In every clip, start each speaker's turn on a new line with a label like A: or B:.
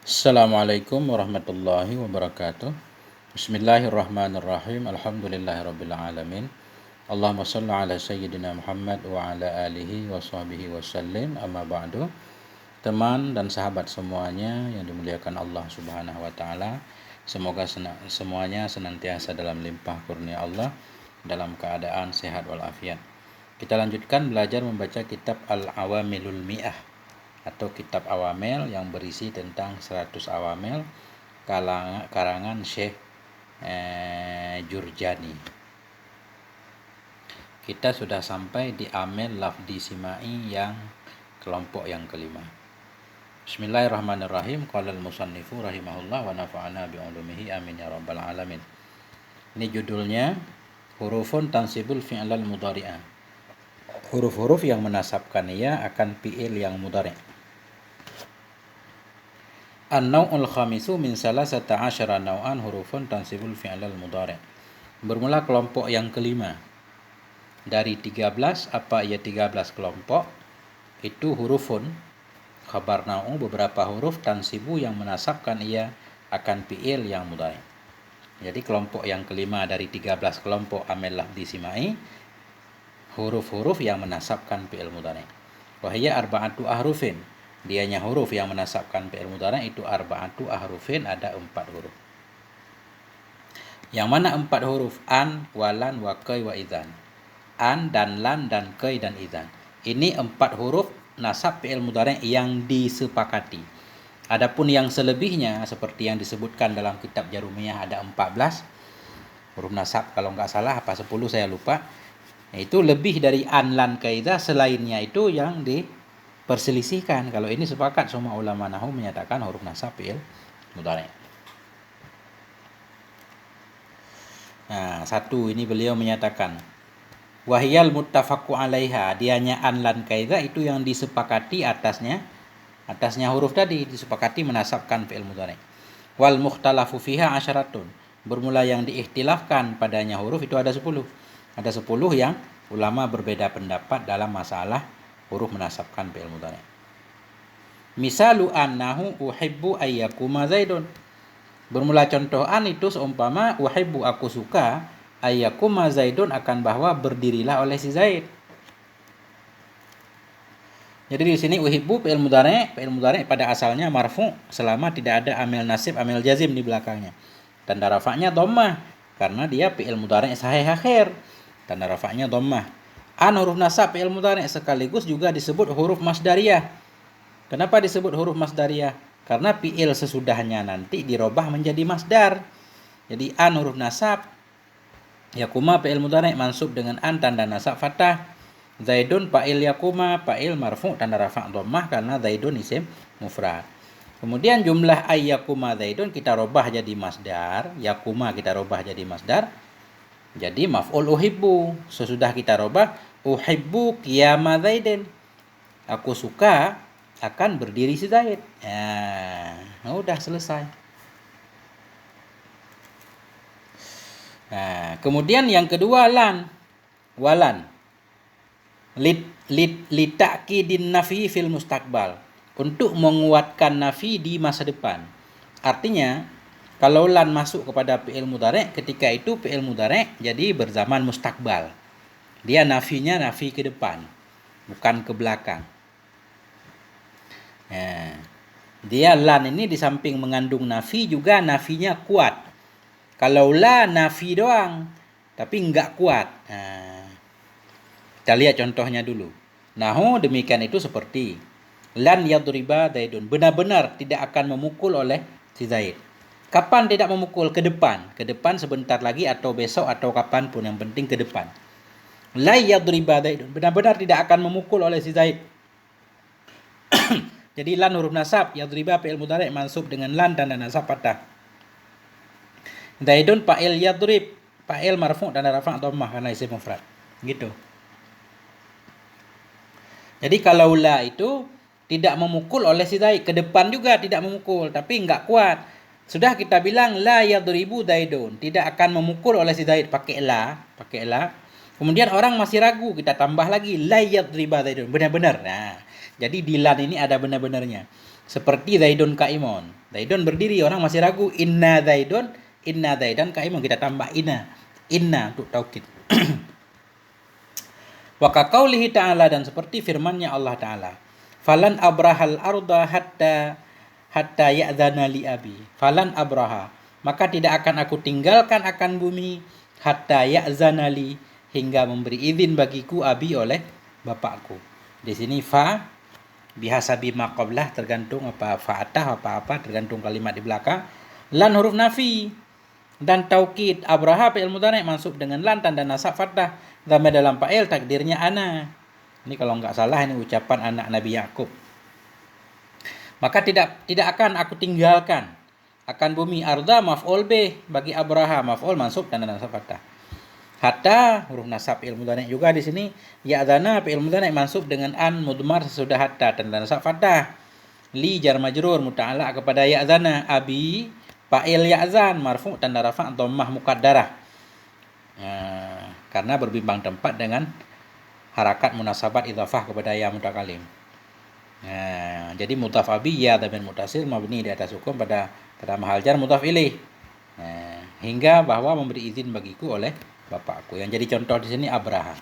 A: Assalamualaikum warahmatullahi wabarakatuh. Bismillahirrahmanirrahim. Alhamdulillahirrabbilalamin. Allahumma salli ala sayyidina Muhammad wa ala alihi wa sahbihi wasallim. Amma ba'du. Teman dan sahabat semuanya yang dimuliakan Allah Subhanahu wa taala, semoga semuanya senantiasa dalam limpah kurnia Allah, dalam keadaan sehat walafiat. Kita lanjutkan belajar membaca kitab Al-Awamilul Mi'ah atau kitab awamil yang berisi tentang 100 awamil karangan Syekh Jurjani. Kita sudah sampai di amil lafdi simai yang kelompok yang kelima. Bismillahirrahmanirrahim. Qala al-musannifu rahimahullah wa nafa'ana bi ulumihi amin ya rabbal alamin. Ini judulnya hurufun tansibul fi'lal mudhari'ah. Huruf-huruf yang menasabkan ia akan fi'il yang mudhari'. An-naw'ul khamisu min salasata asyara naw'an hurufun tansibul fi'lal mudhari'. Bermula kelompok yang kelima. Dari 13, apa ia 13 kelompok? Itu hurufun, khabar naw'u, beberapa huruf tansibu yang menasabkan ia akan fi'il yang mudhari'. Jadi kelompok yang kelima dari 13 kelompok amil lafdi simai, huruf-huruf yang menasabkan fi'il mudhari'. Wa hiya arba'atu ahrufin. Dianya huruf yang menasabkan fi'il mudhari' itu arba'atu ahrufin, ada 4 huruf. Yang mana 4 huruf? An, walan, wa kai, wa idzan. An dan lan dan kai dan idzan. Ini 4 huruf nasab fi'il mudhari' yang disepakati. Adapun yang selebihnya seperti yang disebutkan dalam kitab Jarumiyah ada 14 huruf nasab, kalau enggak salah apa 10 saya lupa. Itu lebih dari an, lan, kai, idzan, selainnya itu yang perselisihkan. Kalau ini sepakat semua ulama nahwu menyatakan huruf nasab fi'il mudhari'. Nah, satu ini beliau menyatakan wahyal muttafaqu 'alaiha, dianya an, lan, kaiza itu yang disepakati atasnya huruf tadi disepakati menasabkan fi'il mudhari'. Wal mukhtalafu fiha asyaratun, bermula yang diikhtilafkan padanya huruf itu ada 10. Ada 10 yang ulama berbeda pendapat dalam masalah huruf menasabkan fi'il mudhari'. Misalu annahu uhibbu ayyakuma zaidun. Bermula contoh an itu seumpama uhibbu, aku suka, ayyakuma zaidun, akan bahwa berdirilah oleh si Zaid. Jadi di sini uhibbu fi'il mudhari' pada asalnya marfu selama tidak ada amil nasib, amil jazim di belakangnya. Tanda rafa'nya dhammah karena dia fi'il mudhari' sahih akhir. Tanda rafa'nya dhammah. An huruf nasab fi'il mudhari' sekaligus juga disebut huruf masdariyah. Kenapa disebut huruf masdariyah? Karena fi'il sesudahnya nanti dirubah menjadi masdar. Jadi an huruf nasab, yakuma fi'il mudhari' mansub dengan an tanda nasab fathah. Zaidun fa'il yakuma, fa'il marfu tanda rafa' dhammah karena zaidun isim mufrad. Kemudian jumlah ayyakuma zaidun kita rubah jadi masdar, yakuma kita rubah jadi masdar. Jadi maf'ul uhibbu, sesudah kita rubah uhibbu qiyama zaidin, aku suka akan berdiri si Zaid. Nah, udah selesai. Nah, kemudian yang kedua lan, walan. Litakidin nafi fil mustaqbal, untuk menguatkan nafi di masa depan. Artinya kalau lan masuk kepada fi'il mudhari', ketika itu fi'il mudhari' jadi berzaman mustakbal. Dia nafinya nafi ke depan, bukan ke belakang. Nah, dia lan ini di samping mengandung nafi juga nafinya kuat. Kalau la nafi doang tapi enggak kuat. Nah, kita lihat contohnya dulu. Nahu demikian itu seperti lan yadriba Zaidun, benar-benar tidak akan memukul oleh si Zaid. Kapan tidak memukul? Ke depan. Ke depan sebentar lagi atau besok atau kapanpun, yang penting ke depan. La yadriba Zaidun, benar-benar tidak akan memukul oleh si Zaid. Jadi lan huruf nasab, yadriba fi'il mudhari' mansub dengan lan tanda nasab fathah. Zaidun fa'il yadrib, fa'il marfu' tanda rafa' dhammah karena isim mufrad. Gitu. Jadi kalau la itu tidak memukul oleh si Zaid, ke depan juga tidak memukul, tapi enggak kuat. Sudah kita bilang la yadribu Zaidun, tidak akan memukul oleh si Zaid, pakai la. Kemudian orang masih ragu, kita tambah lagi la yadriba Zaidun, benar-benar. Nah, jadi di lan ini ada benar-benarnya. Seperti Zaidun qaimun. Zaidun berdiri, orang masih ragu. Inna Zaidan qaimun, kita tambah inna untuk taukid. Wa kaqaulihi ta'ala, dan seperti firman-Nya Allah Ta'ala, falan abrahal arda hatta ya'dzana li abi. Falan abraha, maka tidak akan aku tinggalkan akan bumi, hatta ya'dzana li, hingga memberi izin bagiku, abi, oleh bapakku. Di sini fa bihasabi ma qablah, tergantung apa fa'atah apa tergantung kalimat di belakang. Lan huruf nafi dan taukid. Abraha fi'il mudhari' mansub dengan lan tanda nasab fathah, dhamma dalam fa'il takdirnya ana. Ini kalau enggak salah ini ucapan anak Nabi Yakub. Maka tidak akan aku tinggalkan akan bumi. Arda maf'ul bih bagi Abraha, maf'ul mansub tanda nasab fathah. Hatta huruf nasab fi'il mudhari' juga di sini. Ya'dzana fi'il mudhari' mansub dengan an mudmar sesudah hatta tanda nasab fathah. Li jar majrur muta'allaq kepada ya'dzana. Abi fa'il ya'zan marfu' tanda rafa' dhammah muqaddarah. Karena berbimbang tempat dengan harakat munasabat idhafah kepada ya mutakalim. Jadi mudhaf abi ya dhamir muttasil mabni di atas hukum pada mahal jar mudhaf ilaih. Hingga bahwa memberi izin bagiku oleh bapakku. Yang jadi contoh di sini Abraha.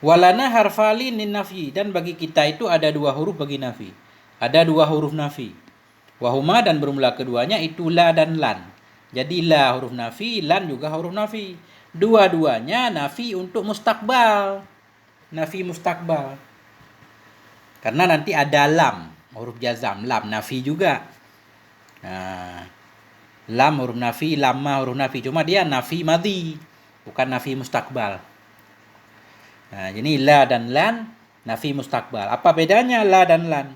A: Walana harfali nin nafi, dan bagi kita itu ada dua huruf bagi nafi. Ada dua huruf nafi. Wahuma, dan bermula keduanya itu la dan lan. Jadi la huruf nafi, lan juga huruf nafi. Dua-duanya nafi untuk mustakbal. Nafi mustakbal. Karena nanti ada lam, huruf jazam, lam nafi juga. Lam huruf nafi, lamma huruf nafi. Cuma dia nafi madhi, bukan nafi mustakbal. Jadi la dan lan nafi mustakbal. Apa bedanya la dan lan?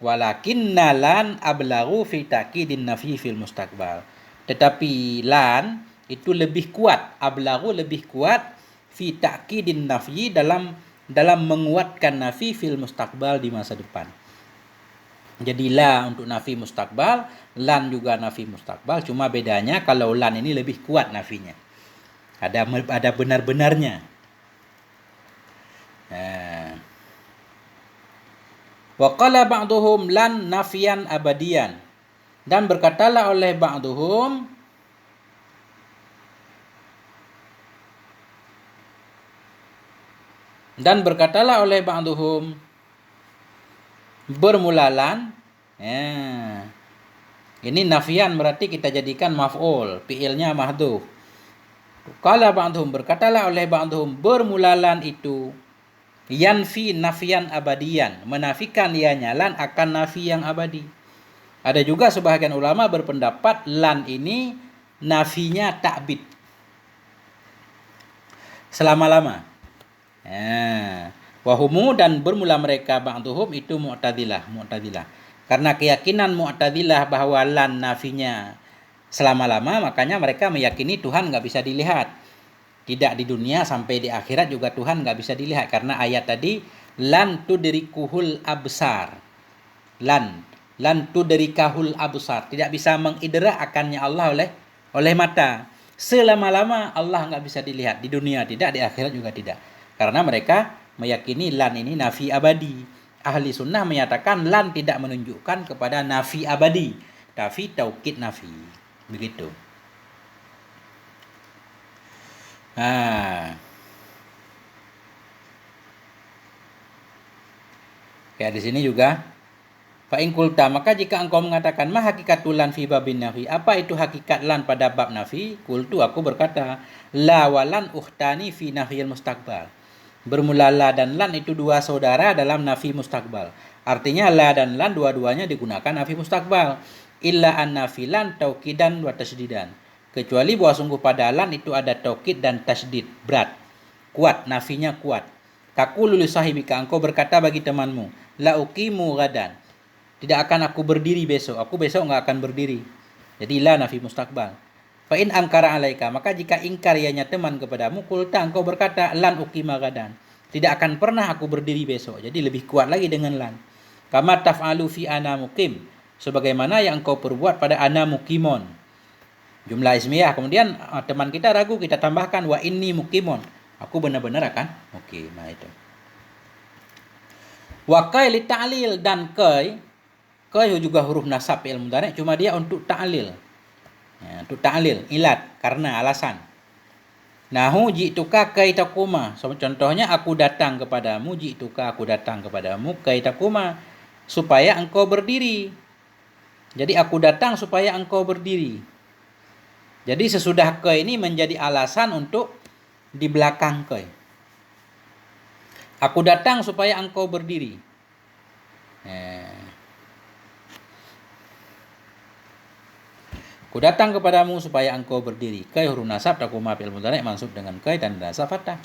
A: Walakinna lan ablaghu fi ta'kidin nafi fil mustakbal. Tetapi lan itu lebih kuat, ablaghu lebih kuat, fi ta'kidin nafi dalam menguatkan nafi fil mustakbal di masa depan. Jadi la untuk nafi mustakbal, lan juga nafi mustakbal, cuma bedanya kalau lan ini lebih kuat nafinya. Ada benar-benarnya. Wa qala ba'duhum lan nafiyan abadian, dan berkatalah oleh ba'duhum bermula lan. Ini nafian berarti kita jadikan maf'ul, fi'ilnya mahdhuf. Qala ba'duhum, berkatalah oleh ba'duhum, bermula lan itu yanfi nafian abadian, menafikan ianya lan akan nafi yang abadi. Ada juga sebahagian ulama berpendapat lan ini nafinya ta'bid, selama-lama. Wahumu, dan bermula mereka ba'duhum itu mu'tazilah. Karena keyakinan mu'tazilah bahwa lan nafinya selama-lama, makanya mereka meyakini Tuhan nggak bisa dilihat. Tidak di dunia, sampai di akhirat juga Tuhan nggak bisa dilihat. Karena ayat tadi, lan tudrikuhul absar. Lan tudrikahul absar. Tidak bisa mengidrak akannya Allah oleh mata. Selama-lama Allah nggak bisa dilihat. Di dunia tidak, di akhirat juga tidak. Karena mereka meyakini lan ini nafi abadi. Ahli sunnah menyatakan lan tidak menunjukkan kepada nafi abadi, tapi taukid nafi. Begitu. Kayak di sini juga, fa in qulta, maka jika engkau mengatakan ma hakikatul lan fi babin nafi, apa itu hakikat lan pada bab nafi? Qultu, aku berkata, la walan ukhtani fi nafiyil mustaqbal. Bermula la dan lan itu dua saudara dalam nafi mustakbal. Artinya la dan lan dua-duanya digunakan nafi mustakbal. Illa an nafilan taukidan wa tasdidan. Kecuali bahwa sungguh pada lan itu ada taukid dan tasdid, berat, kuat, nafinya kuat. Kakulu li sahibika, engkau berkata bagi temanmu, la uqimu gadan, tidak akan aku berdiri besok, aku besok enggak akan berdiri. Jadi la nafi mustakbal. Fa in angkara alaika, maka jika ingkar ianya teman kepadamu, kulta, engkau berkata lan uqima gadan, tidak akan pernah aku berdiri besok. Jadi lebih kuat lagi dengan lan. Kama taf'alu fi ana muqim, sebagaimana yang engkau perbuat pada ana muqimon, jumlah ismiyah. Kemudian teman kita ragu, kita tambahkan wa inni muqimon, aku benar-benar akan muqim. Nah itu. Wa kai li ta'lil, dan kai juga huruf nasab fi'il mudhari', cuma dia untuk ta'lil. Ya, untuk ta'lil, ilat, karena alasan. Nahu ji'tuka kai takuma. So, contohnya aku datang kepadamu, ji'tuka aku datang kepadamu, kai takuma supaya engkau berdiri. Jadi aku datang supaya engkau berdiri. Jadi sesudah kai ini menjadi alasan untuk di belakang kai. Aku datang supaya engkau berdiri. Aku datang kepadamu supaya engkau berdiri. Kai huruf nasab takuma fi'il mudhari' mansub dengan kai dan nasab fathah.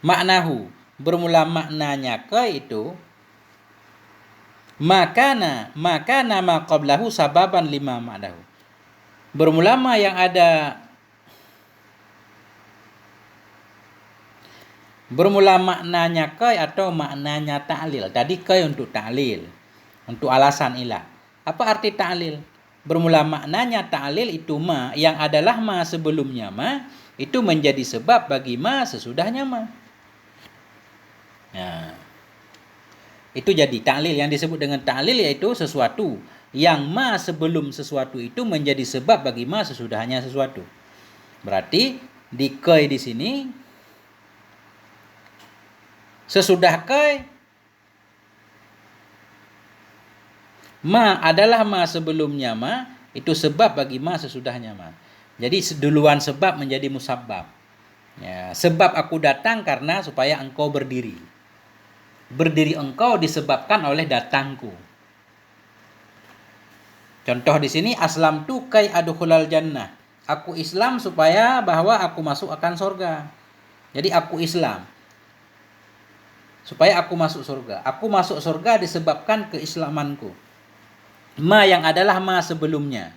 A: Maknahu, bermula maknanya kai itu makana ma qablahu sababan lima ma'nahu. Bermula ma yang ada bermula maknanya kai atau maknanya ta'lil. Tadi kai untuk ta'lil, untuk alasan ilah. Apa arti ta'lil? Bermula maknanya ta'lil itu ma yang adalah ma sebelumnya ma itu menjadi sebab bagi ma sesudahnya ma. Itu jadi ta'lil. Yang disebut dengan ta'lil yaitu sesuatu yang ma sebelum sesuatu itu menjadi sebab bagi ma sesudahnya sesuatu. Berarti di kai di sini sesudah kai ma adalah ma sebelumnya ma itu sebab bagi ma sesudahnya ma. Jadi duluan sebab menjadi musabbab. Sebab aku datang karena supaya engkau berdiri. Berdiri engkau disebabkan oleh datangku. Contoh di sini aslamtu kai adkhulal jannah. Aku Islam supaya bahwa aku masuk akan surga. Jadi aku Islam supaya aku masuk surga. Aku masuk surga disebabkan keislamanku. Ma yang adalah ma sebelumnya.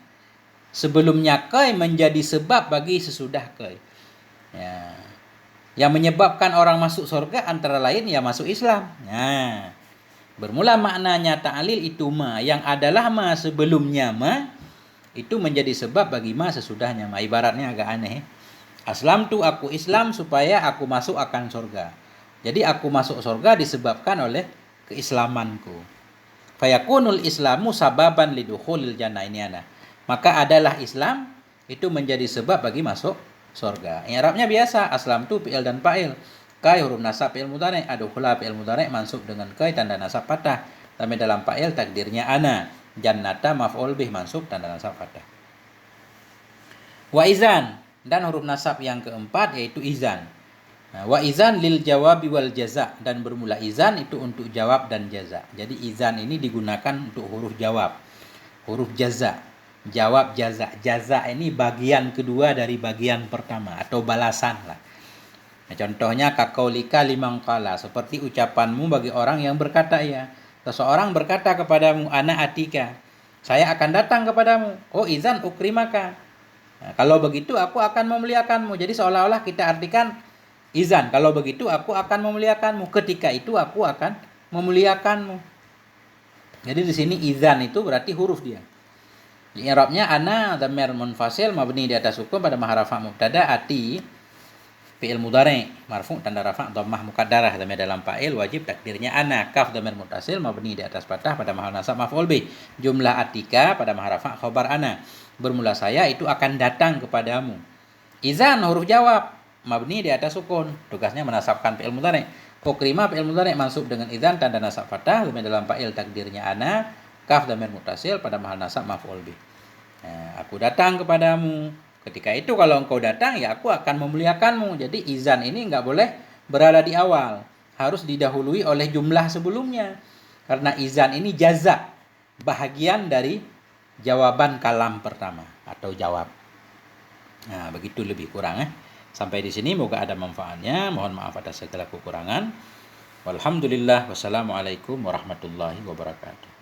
A: Sebelumnya kai menjadi sebab bagi sesudah kai. Yang menyebabkan orang masuk surga antara lain ya masuk Islam. Bermula maknanya ta'lil itu ma yang adalah ma sebelumnya ma itu menjadi sebab bagi ma sesudahnya ma. Ibaratnya agak aneh. Aslamtu aku Islam supaya aku masuk akan surga. Jadi aku masuk surga disebabkan oleh keislamanku. Fayakunul islamu sababan lidukhulil jannah, ini ana. Maka adalah Islam itu menjadi sebab bagi masuk surga. I'rabnya biasa, aslamtu fi'il dan fa'il. Kai huruf nasab fi'il mudhari', adkhula fi'il mudhari' mansub dengan kai tanda nasab fathah. Tapi dalam fa'il takdirnya ana. Jannata maf'ul bih mansub tanda nasab fathah. Wa izan, dan huruf nasab yang keempat yaitu izan. Wa izan lil jawabi wal jaza, dan bermula izan itu untuk jawab dan jaza. Jadi izan ini digunakan untuk huruf jawab, huruf jaza, jawab jaza. Jaza ini bagian kedua dari bagian pertama atau balasan lah. Contohnya kaqaulika liman qala, seperti ucapanmu bagi orang yang berkata ya. Seseorang berkata kepadamu ana atika, saya akan datang kepadamu. Oh izan ukrimaka. Kalau begitu aku akan memuliakanmu. Jadi seolah-olah kita artikan izan, kalau begitu aku akan memuliakanmu. Ketika itu aku akan memuliakanmu. Jadi di sini izan itu berarti huruf dia. Di i'rabnya ana dhamir munfasil mabni di atas sukun pada maharafa mubtada, ati fi'il mudhari marfu tanda rafa dhammah muqaddarah dhamir dalam fa'il wajib takdirnya ana, kaf dhamir muttasil mabni di atas fathah pada mahal nasab maf'ul bih, jumlah atika pada maharafa khabar ana. Bermula saya itu akan datang kepadamu. Izan huruf jawab mabni di atas sukun, tugasnya menasabkan fi'il mudhari'. Ukrima fi'il mudhari' mansub dengan izan tanda nasab fathah dalam fa'il takdirnya ana, kaf dhamir muttasil pada mahal nasab maf'ul bih. Aku datang kepadamu. Ketika itu kalau engkau datang ya aku akan memuliakanmu. Jadi izan ini enggak boleh berada di awal, harus didahului oleh jumlah sebelumnya. Karena izan ini jaza, bahagian dari jawaban kalam pertama atau jawab. Nah, begitu lebih kurang. Sampai di sini moga ada manfaatnya. Mohon maaf atas segala kekurangan. Walhamdulillah, wassalamualaikum warahmatullahi wabarakatuh.